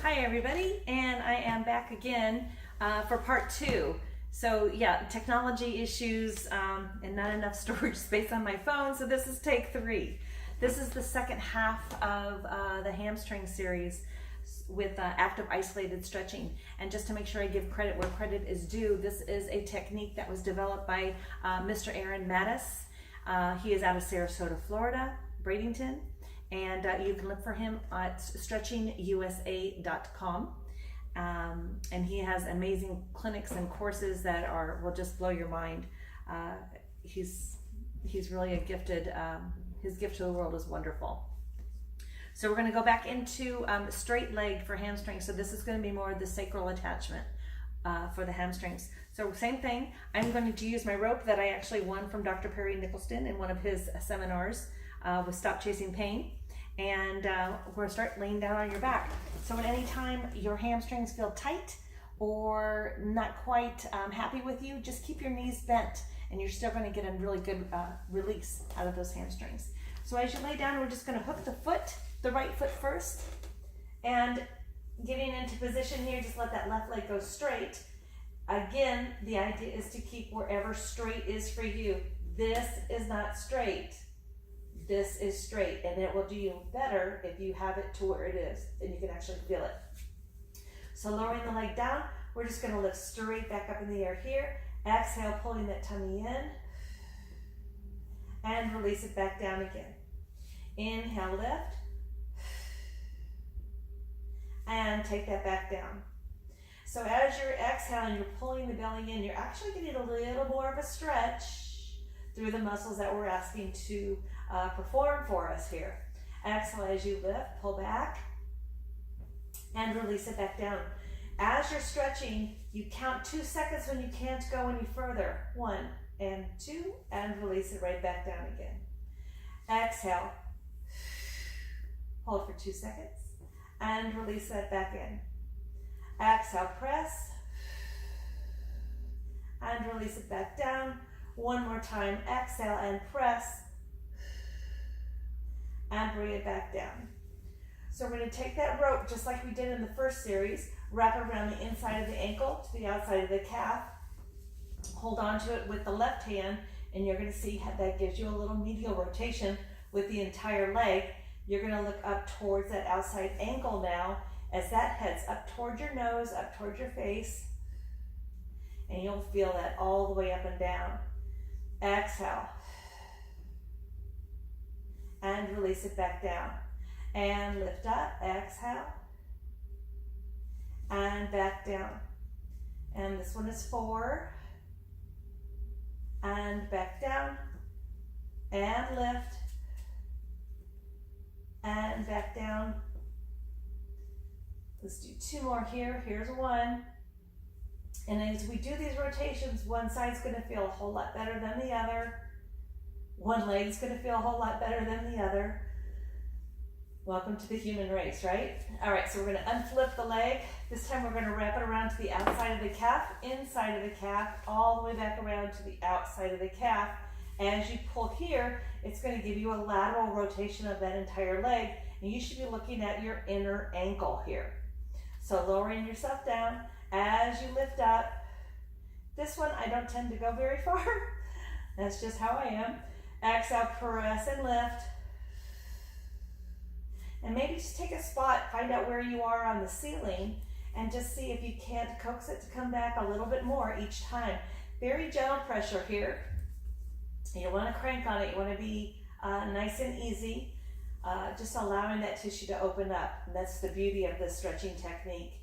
Hi everybody, and I am back again for part 2. So yeah, technology issues and not enough storage space on my phone, so this is take 3. This is the second half of the hamstring series with active isolated stretching. And just to make sure I give credit where credit is due, this is a technique that was developed by Mr. Aaron Mattis. He is out of Sarasota, Florida, Bradenton. And you can look for him at stretchingusa.com. And he has amazing clinics and courses that will just blow your mind. He's really a gifted, his gift to the world is wonderful. So we're going to go back into straight leg for hamstrings. So this is going to be more of the sacral attachment for the hamstrings. So same thing, I'm going to use my rope that I actually won from Dr. Perry Nicholson in one of his seminars with Stop Chasing Pain. And we're going to start laying down on your back. So at any time your hamstrings feel tight or not quite happy with you, just keep your knees bent and you're still going to get a really good release out of those hamstrings. So as you lay down, we're just going to hook the right foot first, and getting into position here, just let that left leg go straight. Again, the idea is to keep wherever straight is for you. This is not straight. This is straight, and it will do you better if you have it to where it is and you can actually feel it. So lowering the leg down, we're just going to lift straight back up in the air here. Exhale, pulling that tummy in, and release it back down again. Inhale, lift, and take that back down. So as you're exhaling, you're pulling the belly in, you're actually getting a little more of a stretch through the muscles that we're asking to perform for us here. Exhale as you lift, pull back, and release it back down. As you're stretching, you count 2 seconds when you can't go any further. 1 and 2, and release it right back down again. Exhale, hold for 2 seconds, and release that back in. Exhale, press, and release it back down. One more time, exhale and press, and bring it back down. So we're going to take that rope, just like we did in the first series, wrap it around the inside of the ankle to the outside of the calf, hold on to it with the left hand, and you're going to see how that gives you a little medial rotation with the entire leg. You're going to look up towards that outside ankle now as that heads up towards your nose, up towards your face, and you'll feel that all the way up and down. Exhale, and release it back down. And lift up, exhale, and back down. And this one is 4, and back down, and lift, and back down. Let's do 2 more here. Here's 1. And as we do these rotations, one side's going to feel a whole lot better than the other. One leg's going to feel a whole lot better than the other. Welcome to the human race, right? All right, so we're going to unflip the leg. This time we're going to wrap it around to the outside of the calf, inside of the calf, all the way back around to the outside of the calf. As you pull here, it's going to give you a lateral rotation of that entire leg, and you should be looking at your inner ankle here. So lowering yourself down as you lift up. This one I don't tend to go very far. That's just how I am. Exhale, press and lift. And maybe just take a spot, find out where you are on the ceiling, and just see if you can't coax it to come back a little bit more each time. Very gentle pressure here. You don't want to crank on it. You want to be nice and easy, just allowing that tissue to open up. And that's the beauty of this stretching technique.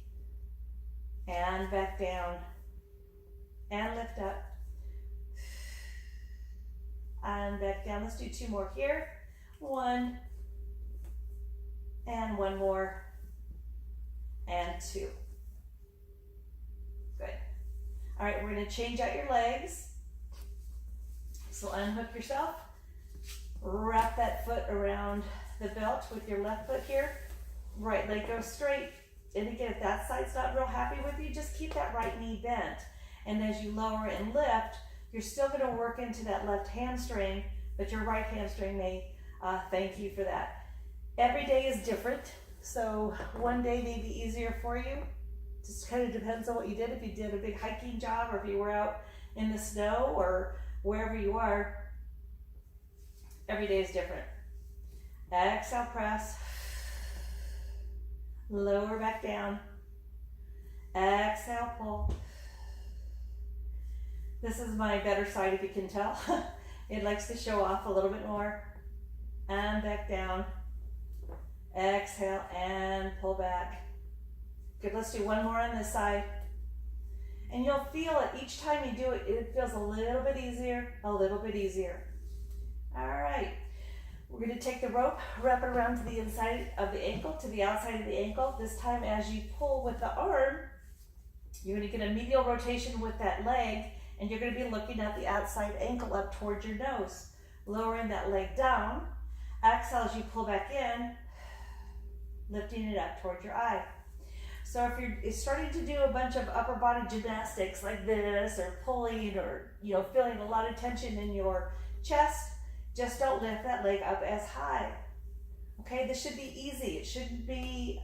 And back down, and lift up, and back down. Let's do 2 more here. 1, and 1 more, and 2. Good. All right, we're going to change out your legs. So unhook yourself, wrap that foot around the belt with your left foot here. Right leg goes straight. And again, if that side's not real happy with you, just keep that right knee bent. And as you lower and lift, you're still going to work into that left hamstring, but your right hamstring may thank you for that. Every day is different, So one day may be easier for you. Just kind of depends on what you did. If you did a big hiking job, or if you were out in the snow, or wherever you are, every day is different. Exhale, press. Lower back down. Exhale, pull. This is my better side, if you can tell. It likes to show off a little bit more. And back down. Exhale and pull back. Good, let's do one more on this side. And you'll feel it each time you do it, it feels a little bit easier, a little bit easier. All right, we're gonna take the rope, wrap it around to the inside of the ankle, to the outside of the ankle. This time as you pull with the arm, you're gonna get a medial rotation with that leg, and you're gonna be looking at the outside ankle up towards your nose. Lowering that leg down. Exhale as you pull back in, lifting it up towards your eye. So if you're starting to do a bunch of upper body gymnastics like this, or pulling, or feeling a lot of tension in your chest, just don't lift that leg up as high. Okay, this should be easy. It shouldn't be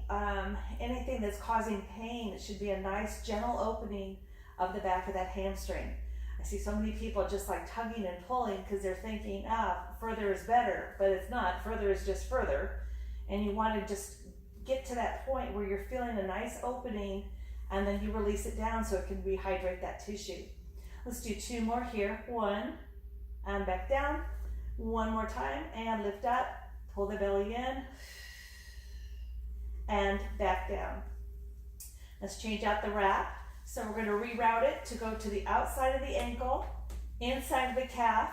anything that's causing pain. It should be a nice gentle opening of the back of that hamstring. I see so many people just like tugging and pulling because they're thinking, further is better, but it's not. Further is just further. And you want to just get to that point where you're feeling a nice opening, and then you release it down so it can rehydrate that tissue. Let's do two more here. One, and back down. One more time, and lift up. Pull the belly in, and back down. Let's change out the wrap. So we're going to reroute it to go to the outside of the ankle, inside of the calf,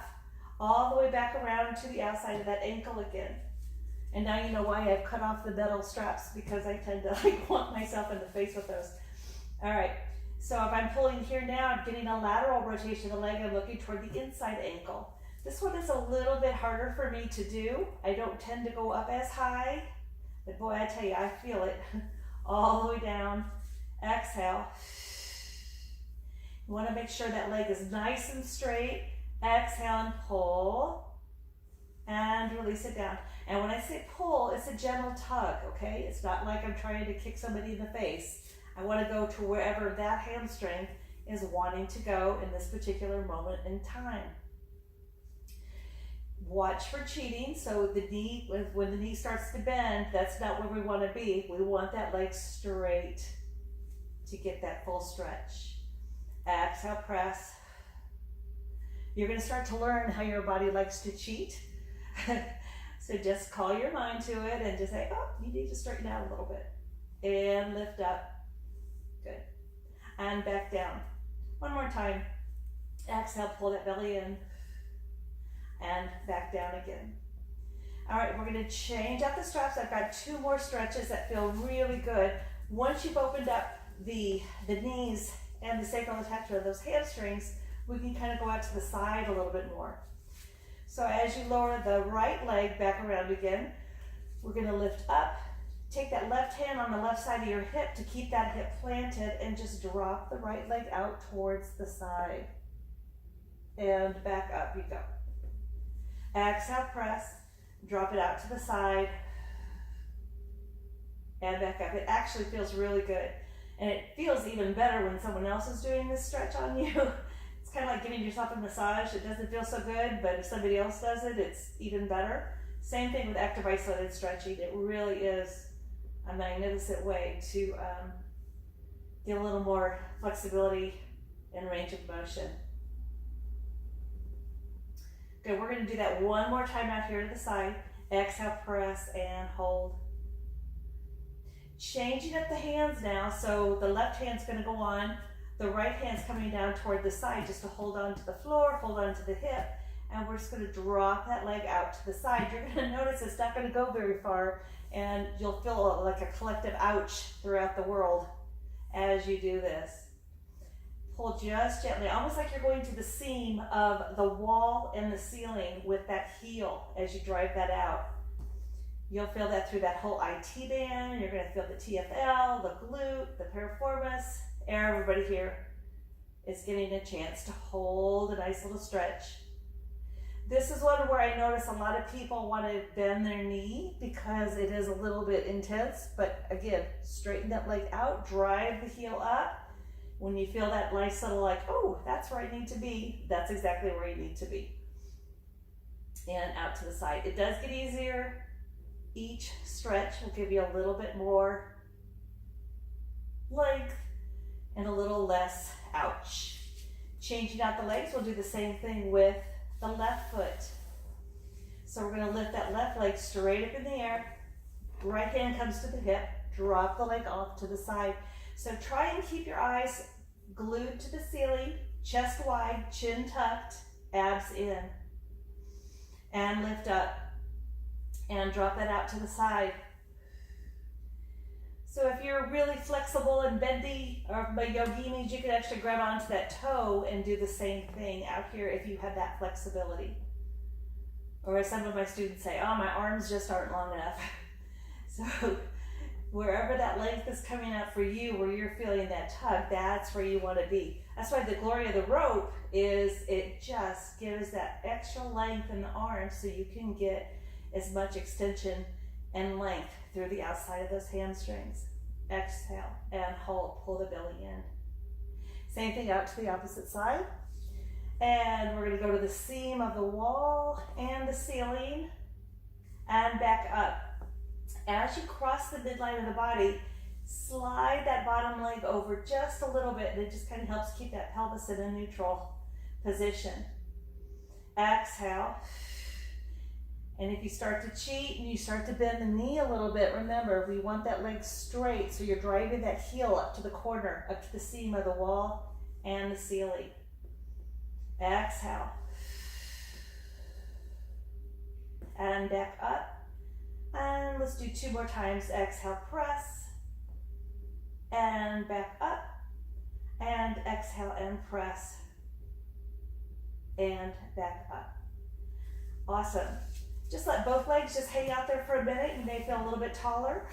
all the way back around to the outside of that ankle again. And now you know why I've cut off the metal straps, because I tend to whunk myself in the face with those. All right, so if I'm pulling here now, I'm getting a lateral rotation of the leg. I'm looking toward the inside ankle. This one is a little bit harder for me to do. I don't tend to go up as high, but boy, I tell you, I feel it all the way down. Exhale. You want to make sure that leg is nice and straight. Exhale and pull, and release it down. And when I say pull, it's a gentle tug, okay? It's not like I'm trying to kick somebody in the face. I want to go to wherever that hamstring is wanting to go in this particular moment in time. Watch for cheating. So the knee, when the knee starts to bend, that's not where we want to be. We want that leg straight to get that full stretch. Exhale, press. You're going to start to learn how your body likes to cheat. So just call your mind to it and just say, oh, you need to straighten out a little bit. And lift up. Good. And back down. One more time. Exhale, pull that belly in. And back down again. All right, we're going to change out the straps. I've got two more stretches that feel really good. Once you've opened up the knees and the sacral attachment of those hamstrings, we can kind of go out to the side a little bit more. So as you lower the right leg back around again, we're going to lift up. Take that left hand on the left side of your hip to keep that hip planted, and just drop the right leg out towards the side. And back up you go. Exhale, press. Drop it out to the side. And back up. It actually feels really good. And it feels even better when someone else is doing this stretch on you. It's kind of like giving yourself a massage. It doesn't feel so good, but if somebody else does it, it's even better. Same thing with active isolated stretching. It really is a magnificent way to get a little more flexibility and range of motion. Good, we're going to do that one more time out here to the side. Exhale, press, and hold. Changing up the hands now, so the left hand's going to go on, the right hand's coming down toward the side just to hold on to the floor, hold on to the hip, and we're just going to drop that leg out to the side. You're going to notice it's not going to go very far, and you'll feel like a collective ouch throughout the world as you do this. Pull just gently, almost like you're going to the seam of the wall and the ceiling with that heel as you drive that out. You'll feel that through that whole IT band. You're going to feel the TFL, the glute, the piriformis. Everybody here is getting a chance to hold a nice little stretch. This is one where I notice a lot of people want to bend their knee because it is a little bit intense, but again, straighten that leg out, drive the heel up. When you feel that nice little like, oh, that's where I need to be, that's exactly where you need to be. And out to the side. It does get easier. Each stretch will give you a little bit more length and a little less ouch. Changing out the legs, we'll do the same thing with the left foot. So we're going to lift that left leg straight up in the air. Right hand comes to the hip. Drop the leg off to the side. So try and keep your eyes glued to the ceiling, chest wide, chin tucked, abs in. And lift up. And drop that out to the side. So if you're really flexible and bendy, or by yoginis, you can actually grab onto that toe and do the same thing out here if you have that flexibility. Or as some of my students say, oh, my arms just aren't long enough. So wherever that length is coming up for you, where you're feeling that tug, that's where you want to be. That's why the glory of the rope is it just gives that extra length in the arms so you can get as much extension and length through the outside of those hamstrings. Exhale and hold, pull the belly in. Same thing out to the opposite side. And we're going to go to the seam of the wall and the ceiling and back up. As you cross the midline of the body, slide that bottom leg over just a little bit, and it just kind of helps keep that pelvis in a neutral position. Exhale. And if you start to cheat and you start to bend the knee a little bit, remember, we want that leg straight, so you're driving that heel up to the corner, up to the seam of the wall and the ceiling. Exhale. And back up. And let's do 2 more times. Exhale, press. And back up. And exhale and press. And back up. Awesome. Just let both legs just hang out there for a minute. You may feel a little bit taller,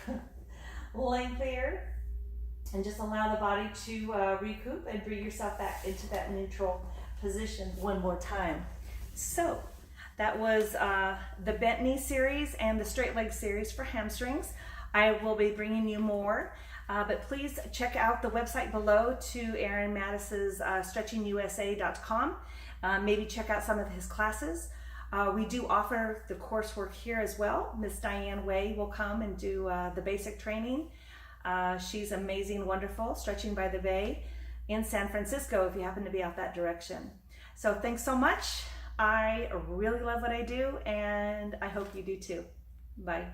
lengthier, and just allow the body to recoup and bring yourself back into that neutral position one more time. So that was the bent knee series and the straight leg series for hamstrings. I will be bringing you more, but please check out the website below to Aaron Mattis's stretchingusa.com. Maybe check out some of his classes. We do offer the coursework here as well. Miss Diane Way will come and do the basic training. She's amazing, wonderful, Stretching by the Bay in San Francisco if you happen to be out that direction. So thanks so much. I really love what I do, and I hope you do too. Bye.